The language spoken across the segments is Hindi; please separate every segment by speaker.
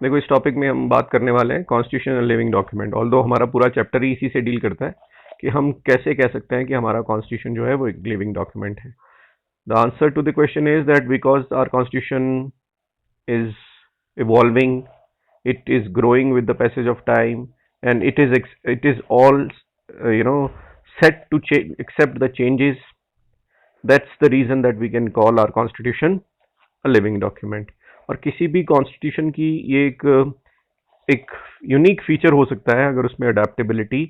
Speaker 1: देखो, इस टॉपिक में हम बात करने वाले हैं कॉन्स्टिट्यूशन लिविंग डॉक्यूमेंट। ऑल्दो हमारा पूरा चैप्टर ही इसी से डील करता है कि हम कैसे कह सकते हैं कि हमारा कॉन्स्टिट्यूशन जो है वो एक लिविंग डॉक्यूमेंट है। The answer to the question is that because our constitution is evolving, it is growing with the passage of time, and it is all set to accept the changes. That's the reason that we can call our constitution a living document. और किसी भी कॉन्स्टिट्यूशन की ये एक यूनिक फीचर हो सकता है अगर उसमें अडेप्टेबिलिटी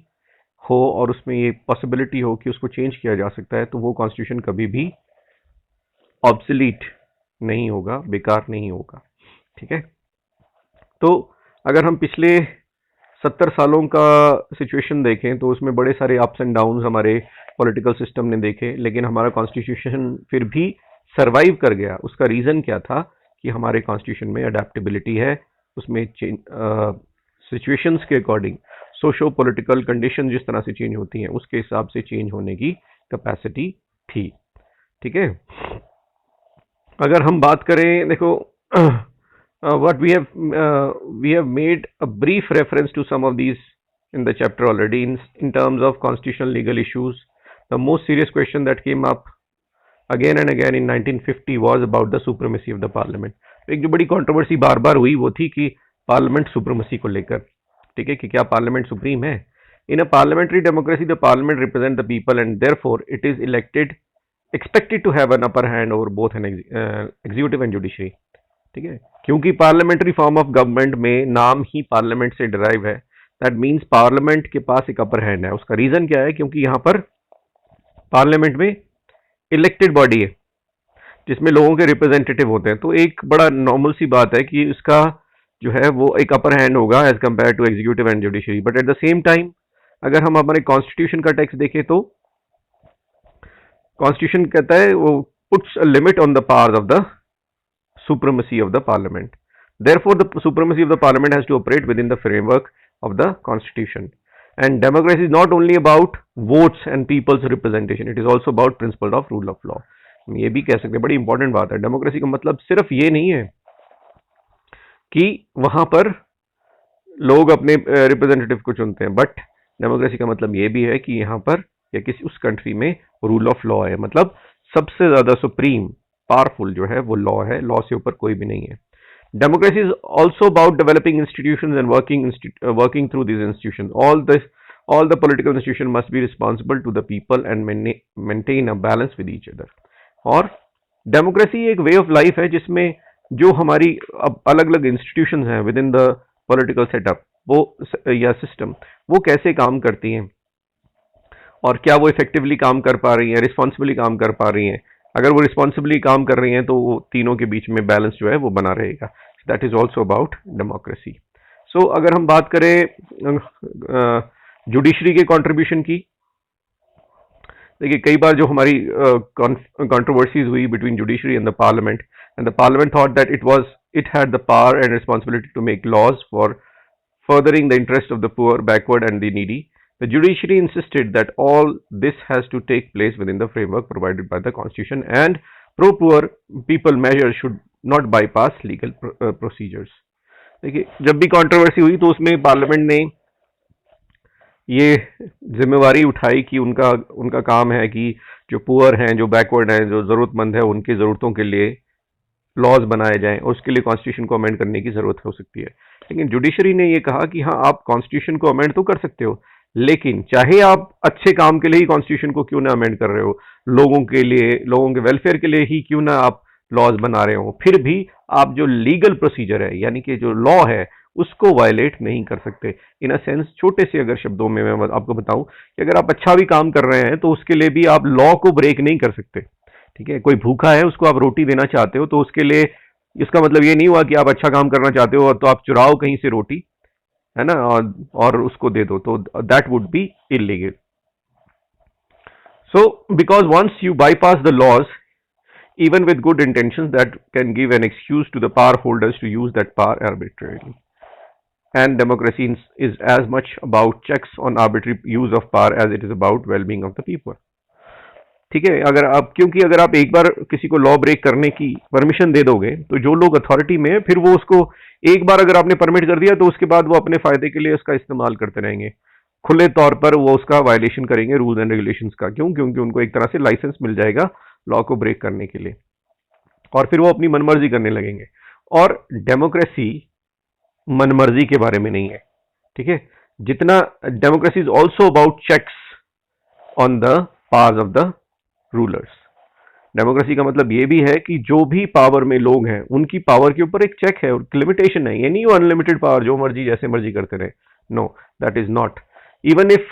Speaker 1: हो और उसमें ये पॉसिबिलिटी हो कि उसको चेंज किया जा सकता है, तो वो कॉन्स्टिट्यूशन कभी भी ऑब्सलीट नहीं होगा, बेकार नहीं होगा। ठीक है, तो अगर हम पिछले 70 सालों का सिचुएशन देखें तो उसमें बड़े सारे अप्स एंड डाउन्स हमारे पॉलिटिकल सिस्टम ने देखे, लेकिन हमारा कॉन्स्टिट्यूशन फिर भी सरवाइव कर गया। उसका रीज़न क्या था कि हमारे कॉन्स्टिट्यूशन में अडेप्टेबिलिटी है, उसमें सिचुएशंस के अकॉर्डिंग सोशो पॉलिटिकल कंडीशन जिस तरह से चेंज होती हैं उसके हिसाब से चेंज होने की कैपेसिटी थी। ठीक है, अगर हम बात करें, देखो, what we have made a brief reference to some of these in the chapter already in terms of constitutional legal issues. The most serious question that came up again and again in 1950 was about the supremacy of the parliament. एक जो बड़ी कंट्रोवर्सी बार बार हुई वो थी कि पार्लियामेंट सुप्रीमेसी को लेकर। ठीक है, कि क्या पार्लियामेंट सुप्रीम है। In a parliamentary democracy the parliament represent the people and therefore it is elected expected to have an upper hand over both an executive and judiciary. ठीक है, क्योंकि पार्लियामेंट्री फॉर्म ऑफ गवर्नमेंट में नाम ही पार्लियामेंट से डिराइव है, दैट मीन्स पार्लियामेंट के पास एक अपर हैंड है। उसका रीजन क्या है? क्योंकि यहाँ पर पार्लियामेंट में इलेक्टेड बॉडी है जिसमें लोगों के रिप्रेजेंटेटिव होते हैं, तो एक बड़ा नॉर्मल सी बात है कि इसका जो है वो एक अपर हैंड होगा as compared to executive and judiciary. But at the same time अगर हम हमारे कॉन्स्टिट्यूशन का टेक्स्ट देखें तो कॉन्स्टिट्यूशन कहता है वो puts a limit on the powers of the supremacy of the parliament. Therefore, the supremacy of the parliament has to operate within the framework of the constitution. And democracy is not only about votes and people's representation, it is also about principle of rule of law. ये भी कह सकते हैं, बड़ी इंपॉर्टेंट बात है। डेमोक्रेसी का मतलब सिर्फ ये नहीं है कि वहां पर लोग अपने रिप्रेजेंटेटिव को चुनते हैं, बट डेमोक्रेसी का मतलब ये भी है कि यहाँ पर या किसी उस कंट्री में रूल ऑफ लॉ है, मतलब सबसे ज्यादा सुप्रीम पावरफुल जो है वो लॉ है, लॉ से ऊपर कोई भी नहीं है। Democracy is also about developing institutions and working through this institution. All the political institution must be responsible to the people and maintain a balance with each other. और डेमोक्रेसी एक वे ऑफ लाइफ है जिसमें जो हमारी अलग अलग इंस्टीट्यूशंस हैं with in the political setup वो या सिस्टम, वो कैसे काम करती हैं और क्या वो इफेक्टिवली काम कर पा रही हैं, रिस्पॉन्सिबली काम कर पा रही हैं। अगर वो रिस्पॉन्सिबली काम कर रही हैं तो वो तीनों के बीच में बैलेंस जो है वो बना रहेगा। That is also about democracy. So अगर हम बात करें जुडिशरी के कंट्रीब्यूशन की, देखिए कई बार जो हमारी कंट्रोवर्सीज हुई between judiciary and the parliament thought that it had the power and responsibility to make laws for furthering the interest of the poor, backward and the needy. The judiciary insisted that all this has to take place within the framework provided by the constitution and pro-poor people measures should not bypass legal procedures. देखिए जब भी कंट्रोवर्सी हुई तो उसमें पार्लियामेंट ने ये जिम्मेवारी उठाई कि उनका काम है कि जो पुअर हैं, जो बैकवर्ड हैं, जो ज़रूरतमंद है, उनकी ज़रूरतों के लिए लॉज बनाए जाएं और उसके लिए कॉन्स्टिट्यूशन को अमेंड करने की ज़रूरत हो सकती है। लेकिन जुडिशरी ने ये कहा कि हाँ, आप कॉन्स्टिट्यूशन को अमेंड तो कर सकते हो, लेकिन चाहे आप अच्छे काम के लिए ही कॉन्स्टिट्यूशन को क्यों ना अमेंड कर रहे हो, लोगों के लिए, लोगों के वेलफेयर के लिए ही क्यों ना आप लॉज बना रहे हो, फिर भी आप जो लीगल प्रोसीजर है यानी कि जो लॉ है उसको वायलेट नहीं कर सकते। इन अ सेंस, छोटे से अगर शब्दों में मैं आपको बताऊं कि अगर आप अच्छा भी काम कर रहे हैं तो उसके लिए भी आप लॉ को ब्रेक नहीं कर सकते। ठीक है, कोई भूखा है उसको आप रोटी देना चाहते हो तो उसके लिए इसका मतलब ये नहीं हुआ कि आप अच्छा काम करना चाहते हो तो आप चुराओ कहीं से रोटी, है ना, और उसको दे दो, तो that would be illegal. So because once you bypass the laws even with good intentions, that can give an excuse to the power holders to use that power arbitrarily. And democracy is as much about checks on arbitrary use of power as it is about well-being of the people. ठीक है, अगर आप, क्योंकि अगर आप एक बार किसी को लॉ ब्रेक करने की परमिशन दे दोगे तो जो लोग अथॉरिटी में है फिर वो उसको, एक बार अगर आपने परमिट कर दिया तो उसके बाद वो अपने फायदे के लिए उसका इस्तेमाल करते रहेंगे, खुले तौर पर वो उसका वायलेशन करेंगे रूल्स एंड रेगुलेशंस का। क्यों? क्योंकि उनको एक तरह से लाइसेंस मिल जाएगा लॉ को ब्रेक करने के लिए, और फिर वो अपनी मनमर्जी करने लगेंगे। और डेमोक्रेसी मनमर्जी के बारे में नहीं है, ठीक है। जितना democracy is also about checks on the powers of the rulers. Democracy का मतलब ये भी है कि जो भी पावर में लोग हैं उनकी पावर के ऊपर एक चेक है और लिमिटेशन है। ये नहीं अनलिमिटेड पावर, जो मर्जी जैसे मर्जी करते रहे। No, that is not. Even if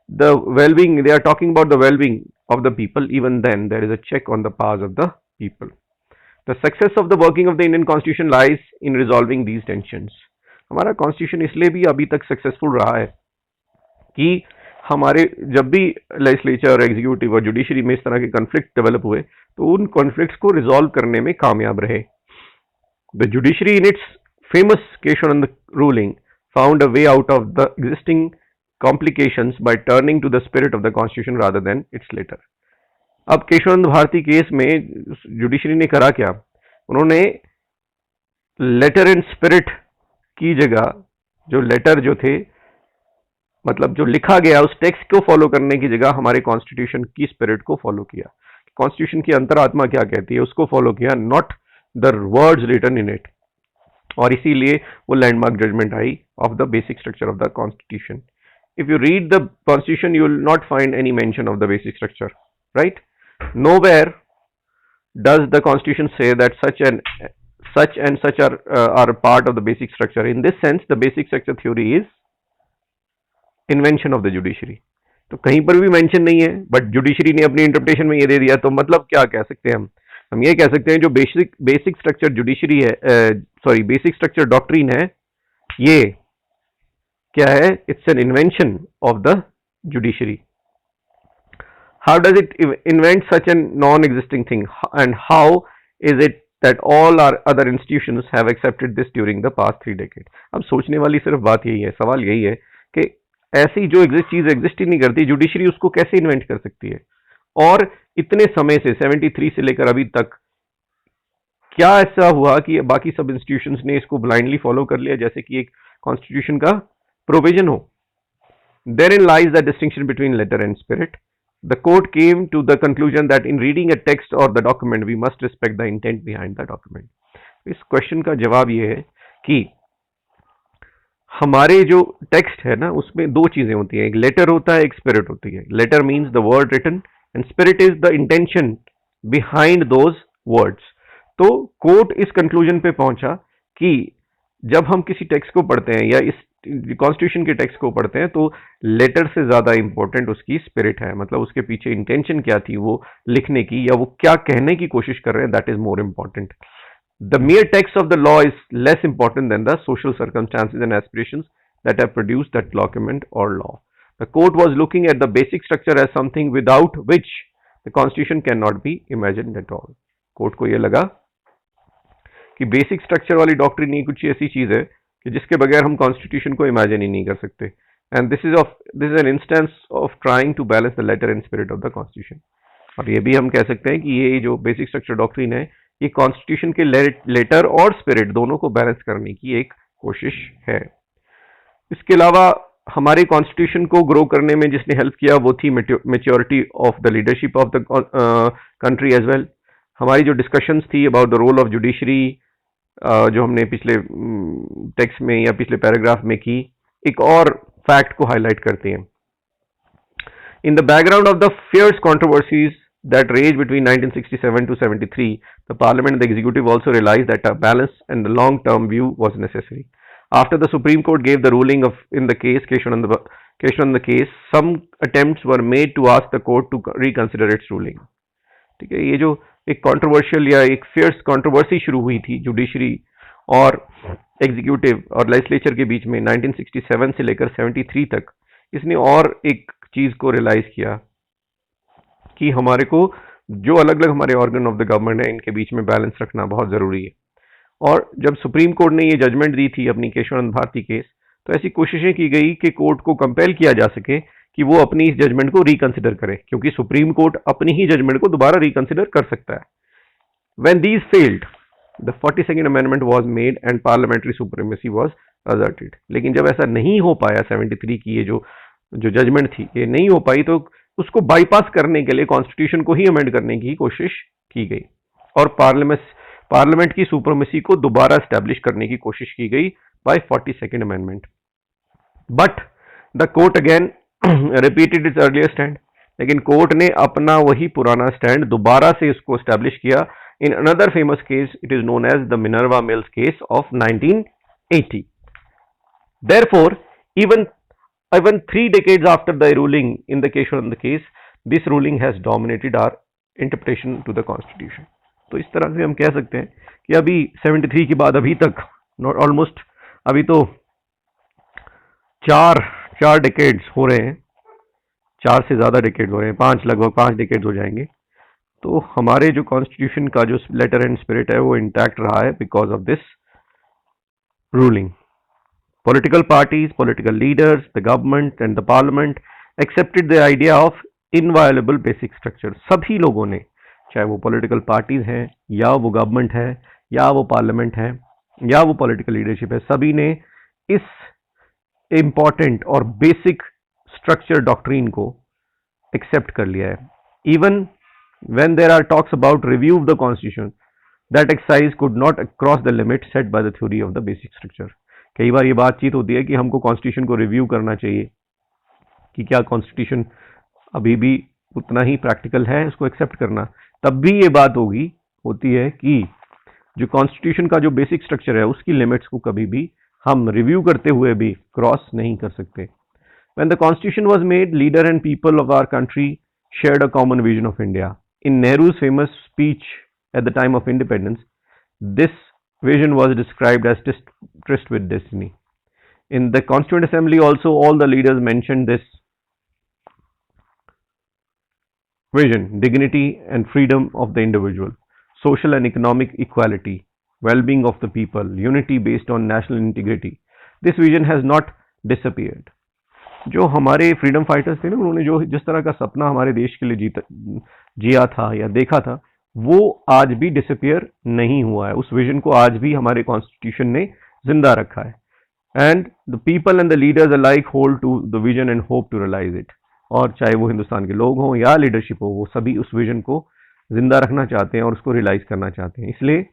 Speaker 1: the well-being, they are talking about the well-being of the people, even then there is a check on the powers of the people. The success of the working of the Indian Constitution lies in resolving these tensions. हमारा कॉन्स्टिट्यूशन इसलिए भी अभी तक सक्सेसफुल रहा है कि हमारे जब भी लेजिस्लेचर, एग्जीक्यूटिव और जुडिशरी में इस तरह के कॉन्फ्लिक्ट डेवलप हुए तो उन कॉन्फ्लिक्ट्स को रिजॉल्व करने में कामयाब रहे। The judiciary in its famous Kesavananda ruling found a way out of the existing complications by turning to the spirit of the constitution rather than its letter. अब केशवानंद भारती केस में जुडिशरी ने करा क्या? उन्होंने लेटर एंड स्पिरिट की जगह, जो लेटर जो थे, मतलब जो लिखा गया उस टेक्स्ट को फॉलो करने की जगह हमारे कॉन्स्टिट्यूशन की स्पिरिट को फॉलो किया। कॉन्स्टिट्यूशन की अंतरात्मा क्या कहती है उसको फॉलो किया, not the words written in it. और इसीलिए वो landmark judgement I of the basic structure of the constitution. If you read the constitution, you will not find any mention of the basic structure, right? Nowhere does the constitution say that such and such are part of the basic structure. In this sense, the basic structure theory is invention of the judiciary. तो कहीं पर भी मेंशन नहीं है, बट जुडिशरी ने अपनी इंटरप्रिटेशन में ये दे दिया। तो मतलब क्या कह सकते हैं हम ये कह सकते हैं जो बेसिक स्ट्रक्चर जुडिशरी है, सॉरी बेसिक स्ट्रक्चर डॉक्ट्रिन है, ये क्या है? It's an invention of the judiciary. How does it invent such an non existing thing and how is it that all are other institutions have accepted this during the past 3 decades? अब सोचने वाली सिर्फ बात यही है, सवाल यही है कि ऐसी जो चीज एग्जिस्ट ही नहीं करती, जुडिशरी उसको कैसे इन्वेंट कर सकती है? और इतने समय से 73 से लेकर अभी तक क्या ऐसा हुआ कि बाकी सब इंस्टीट्यूशंस ने इसको ब्लाइंडली फॉलो कर लिया जैसे कि एक कॉन्स्टिट्यूशन का प्रोविजन हो? Therein lies the distinction between letter and spirit. The court came to the conclusion that in reading a text or the document, we must respect the intent behind the document. इस क्वेश्चन का जवाब ये है कि हमारे जो टेक्स्ट है ना, उसमें 2 चीजें होती हैं, एक लेटर होता है, एक स्पिरिट होती है। Letter means the word written and spirit is the intention behind those words. तो कोर्ट इस कंक्लूजन पे पहुंचा कि जब हम किसी टेक्स्ट को पढ़ते हैं या इस कॉन्स्टिट्यूशन के टेक्स्ट को पढ़ते हैं तो लेटर से ज्यादा इंपॉर्टेंट उसकी स्पिरिट है, मतलब उसके पीछे इंटेंशन क्या थी वो लिखने की, या वो क्या कहने की कोशिश कर रहे हैं, that is more important. The mere text of the law is less important than the social circumstances and aspirations that have produced that document or law. The court was looking at the basic structure as something without which the constitution cannot be imagined at all. Court को ये लगा कि बेसिक स्ट्रक्चर वाली डॉक्ट्रिन ही कुछ ऐसी चीज है कि जिसके बगैर हम कॉन्स्टिट्यूशन को इमेजिन ही नहीं कर सकते। And this is an instance of trying to balance the letter and spirit of the constitution. और ये भी हम कह सकते हैं कि ये जो बेसिक स्ट्रक्चर डॉक्ट्रिन है, ये कॉन्स्टिट्यूशन के लेटर और स्पिरिट दोनों को बैलेंस करने की एक कोशिश है। इसके अलावा हमारे कॉन्स्टिट्यूशन को ग्रो करने में जिसने हेल्प किया वो थी maturity of the leadership of the country as well. हमारी जो डिस्कशंस थी about the role of judiciary, जो हमने पिछले टेक्स्ट में या पिछले पैराग्राफ में की, एक और फैक्ट को हाईलाइट करते हैं। In the background of the fierce controversies that raged between 1967 to 73, the Parliament and the Executive also realized that a balanced and long-term view was necessary. After the Supreme Court gave the ruling in the case Keeshwanan case, some attempts were made to ask the court to reconsider its ruling. ठीक है, ये जो एक कंट्रोवर्शियल या एक फियर्स कंट्रोवर्सी शुरू हुई थी जुडिशरी और एग्जीक्यूटिव और लेजिस्लेचर के बीच में 1967 से लेकर 73 तक, इसने और एक चीज को रियलाइज किया कि हमारे को जो अलग अलग हमारे ऑर्गन ऑफ द गवर्नमेंट है इनके बीच में बैलेंस रखना बहुत जरूरी है। और जब सुप्रीम कोर्ट ने ये जजमेंट दी थी अपनी केशवानंद भारती केस, तो ऐसी कोशिशें की गई कि कोर्ट को कंपेल किया जा सके कि वो अपनी इस जजमेंट को रिकंसिडर करे, क्योंकि सुप्रीम कोर्ट अपनी ही जजमेंट को दोबारा रिकंसिडर कर सकता है. When these failed, the 42nd Amendment was made and parliamentary supremacy was asserted. लेकिन जब ऐसा नहीं हो पाया 73 की ये जो जजमेंट थी ये नहीं हो पाई, तो उसको बाईपास करने के लिए कॉन्स्टिट्यूशन को ही अमेंड करने की कोशिश की गई और पार्लियामेंट की सुप्रीमेसी को दोबारा स्टैब्लिश करने की कोशिश की गई by 42nd amendment. But the court again repeated its earlier stand. लेकिन कोर्ट ने अपना वही पुराना स्टैंड दोबारा से इसको स्टैब्लिश किया in another famous case. It is known as the Minerva Mills case of 1980. Therefore, even 3 decades after the ruling in the case, this ruling has dominated our interpretation to the constitution. तो इस तरह से हम कह सकते हैं कि अभी 73 के बाद अभी तक ऑलमोस्ट अभी तो चार डेकेड्स हो रहे हैं, 4 से ज्यादा डेकेड्स हो रहे हैं, लगभग 5 डेकेड्स हो जाएंगे. तो हमारे जो कॉन्स्टिट्यूशन का जो लेटर एंड स्पिरिट है वो इंटैक्ट रहा है because of this ruling. Political parties, political leaders, the government and the parliament accepted the idea of inviolable basic structure. सभी लोगों ने, चाहे वो पॉलिटिकल पार्टीज हैं या वो गवर्नमेंट है या वो पार्लियामेंट है या वो पॉलिटिकल लीडरशिप है, सभी ने इस इंपॉर्टेंट और बेसिक स्ट्रक्चर डॉक्ट्रीन को एक्सेप्ट कर लिया है. Even when there are talks about review of the constitution, that exercise could not cross the limit set by the theory of the basic structure. कई बार ये बातचीत होती है कि हमको कॉन्स्टिट्यूशन को रिव्यू करना चाहिए कि क्या कॉन्स्टिट्यूशन अभी भी उतना ही प्रैक्टिकल है इसको एक्सेप्ट करना. तब भी ये बात होती है कि जो कॉन्स्टिट्यूशन का जो बेसिक स्ट्रक्चर है उसकी लिमिट्स को कभी भी हम रिव्यू करते हुए भी क्रॉस नहीं कर सकते. When the constitution was made, leader and people of our country shared a common vision of India. In Nehru's famous speech at the time of independence, this vision was described as tryst with destiny. In the Constituent Assembly also, all the leaders mentioned this vision: dignity and freedom of the individual, social and economic equality, well-being of the people, unity based on national integrity. This vision has not disappeared. जो हमारे फ्रीडम फाइटर्स थे ना, उन्होंने जो जिस तरह का सपना हमारे देश के लिए जिया था या देखा था, वो आज भी डिसअपियर नहीं हुआ है. उस विजन को आज भी हमारे कॉन्स्टिट्यूशन ने जिंदा रखा है. And the people and the leaders alike hold to the vision and hope to realise it. और चाहे वो हिंदुस्तान के लोग हों या लीडरशिप हो, वो सभी उस विजन को जिंदा रखना चाहते हैं और उसको रियलाइज करना चाहते हैं. इसलिए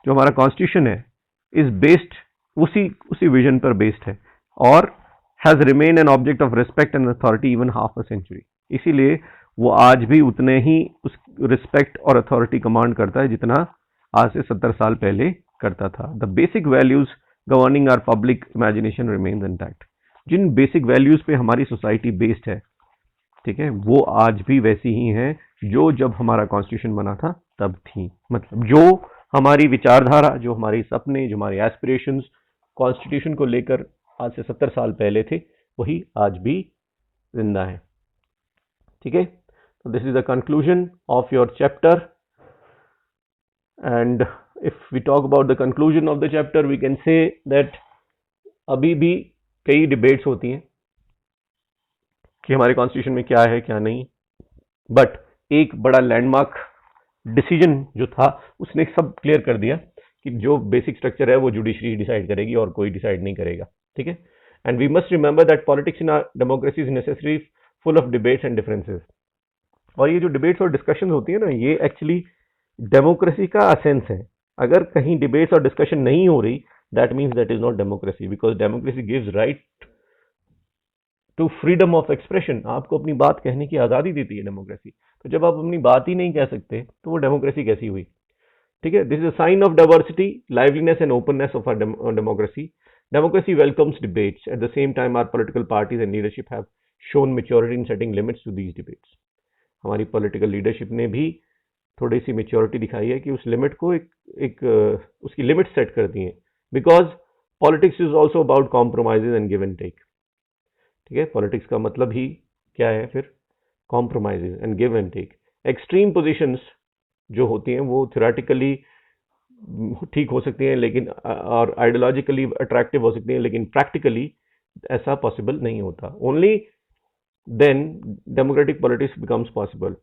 Speaker 1: जो हमारा कॉन्स्टिट्यूशन है इज बेस्ड उसी विजन पर बेस्ड है और has remained an object of respect and authority even half a century. इसीलिए वो आज भी उतने ही उस रिस्पेक्ट और अथॉरिटी कमांड करता है जितना आज से 70 साल पहले करता था. The basic values governing our public imagination remains intact. जिन बेसिक वैल्यूज पे हमारी सोसाइटी बेस्ड है, ठीक है, वो आज भी वैसी ही हैं जो जब हमारा कॉन्स्टिट्यूशन बना था तब थी. मतलब जो हमारी विचारधारा, जो हमारे सपने, जो हमारे एस्पिरेशंस कॉन्स्टिट्यूशन को लेकर आज से 70 साल पहले थे, वही आज भी जिंदा है. ठीक है, तो this is the conclusion of your chapter. And if we talk about the conclusion of the chapter, we can say that अभी भी कई डिबेट्स होती हैं कि हमारे कॉन्स्टिट्यूशन में क्या है क्या नहीं, बट एक बड़ा लैंडमार्क डिसीजन जो था उसने सब क्लियर कर दिया कि जो बेसिक स्ट्रक्चर है वो जुडिशरी डिसाइड करेगी और कोई डिसाइड नहीं करेगा. ठीक है, and we must remember that politics in our democracy is necessary full of debates and differences. और ये जो डिबेट्स और डिस्कशन होती है ना, ये एक्चुअली डेमोक्रेसी का असेंस है. अगर कहीं डिबेट्स और डिस्कशन नहीं हो रही, that means that is not democracy, because democracy gives right to freedom of expression. आपको अपनी बात कहने की आज़ादी देती है डेमोक्रेसी. तो जब आप अपनी बात ही नहीं कह सकते तो वो डेमोक्रेसी कैसी हुई? ठीक है, this is a sign of diversity, liveliness and openness of our democracy. Democracy welcomes debates. At the same time, our political parties and leadership have shown maturity in setting limits to these debates. हमारी political leadership ने भी थोड़ी सी maturity दिखाई है कि उस लिमिट को उसकी लिमिट सेट कर दी है. Because politics is also about compromises and give and take. ठीक है, पॉलिटिक्स का मतलब ही क्या है फिर? Compromises and give and take. Extreme positions जो होती हैं वो थ्योरेटिकली ठीक हो सकती हैं, लेकिन और आइडियोलॉजिकली अट्रैक्टिव हो सकती हैं, लेकिन प्रैक्टिकली ऐसा पॉसिबल नहीं होता. Only then democratic politics becomes possible.